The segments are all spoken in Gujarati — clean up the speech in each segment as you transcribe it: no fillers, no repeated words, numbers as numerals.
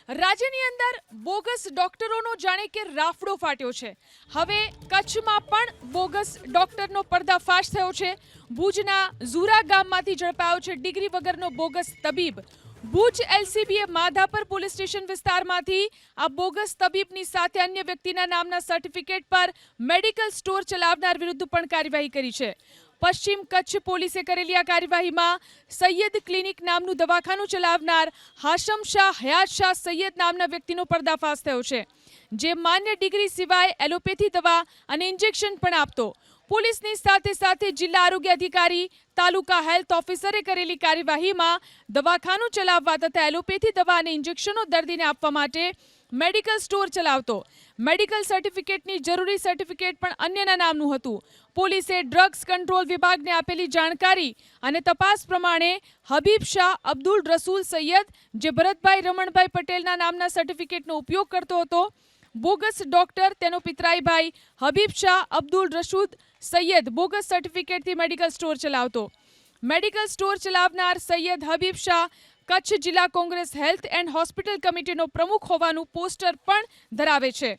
રાજ્યની અંદર બોગસ ડોક્ટરોનો જાણે કે રાફડો ફાટ્યો છે. હવે કચ્છમાં પણ બોગસ ડોક્ટરનો પર્દાફાશ થયો છે. ભુજના ઝુરા ગામમાંથી ઝડપાયો છે ડિગ્રી વગરનો બોગસ તબીબ. ભુજ એલસીબીએ માધાપર પોલીસ સ્ટેશન વિસ્તારમાંથી આ બોગસ તબીબની સાથે અન્ય વ્યક્તિના નામના સર્ટિફિકેટ પર મેડિકલ સ્ટોર ચલાવનાર વિરુદ્ધ પણ કાર્યવાહી કરી છે. પશ્ચિમ કચ્છ પોલીસે કરેલી આ કાર્યવાહીમાં સૈયદ ક્લિનિક નામનું દવાખાનું ચલાવનાર હાશમ શાહ હયાત શાહ સૈયદ નામના વ્યક્તિનો પર્દાફાશ થયો છે, જે માન્ય ડિગ્રી સિવાય એલોપેથી દવા અને ઇન્જેક્શન પણ આપતો. પોલીસની સાથે સાથે જિલ્લા આરોગ્ય અધિકારી, તાલુકા હેલ્થ ઓફિસરે કરેલી કાર્યવાહીમાં દવાખાનું ચલાવવા તથા એલોપેથી દવા અને ઇન્જેક્શનો દર્દીને આપવા માટે મેડિકલ સ્ટોર ચલાવતો. મેડિકલ સર્ટિફિકેટની જરૂરી સર્ટિફિકેટ પણ અન્યના નામનું હતું. પોલીસે ડ્રગ્સ કંટ્રોલ વિભાગને આપેલી જાણકારી અને તપાસ પ્રમાણે હબીબ શાહ અબ્દુલ રસૂલ સૈયદ, જે ભરતભાઈ રમણભાઈ પટેલના નામના સર્ટિફિકેટનો ઉપયોગ કરતો હતો, બોગસ ડોક્ટર તેનો પિતરાઈ ભાઈ હબીબ શાહ અબ્દુલ રસૂદ સૈયદ બોગસ સર્ટિફિકેટથી મેડિકલ સ્ટોર ચલાવતો. મેડિકલ સ્ટોર ચલાવનાર સૈયદ હબીબ શાહ કચ્છ જિલ્લા કોંગ્રેસ હેલ્થ એન્ડ હોસ્પિટલ કમિટીનો પ્રમુખ હોવાનું પોસ્ટર પણ ધરાવે છે.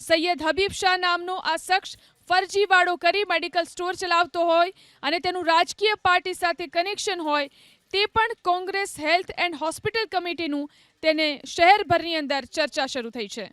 સૈયદ હબીબ શાહ નામનો આ શખ્સ ફરજીવાળો કરી મેડિકલ સ્ટોર ચલાવતો હોય અને તેનું રાજકીય પાર્ટી સાથે કનેક્શન હોય તે પણ કોંગ્રેસ હેલ્થ એન્ડ હોસ્પિટલ કમિટીનું તેને શહેરભરની અંદર ચર્ચા શરૂ થઈ છે.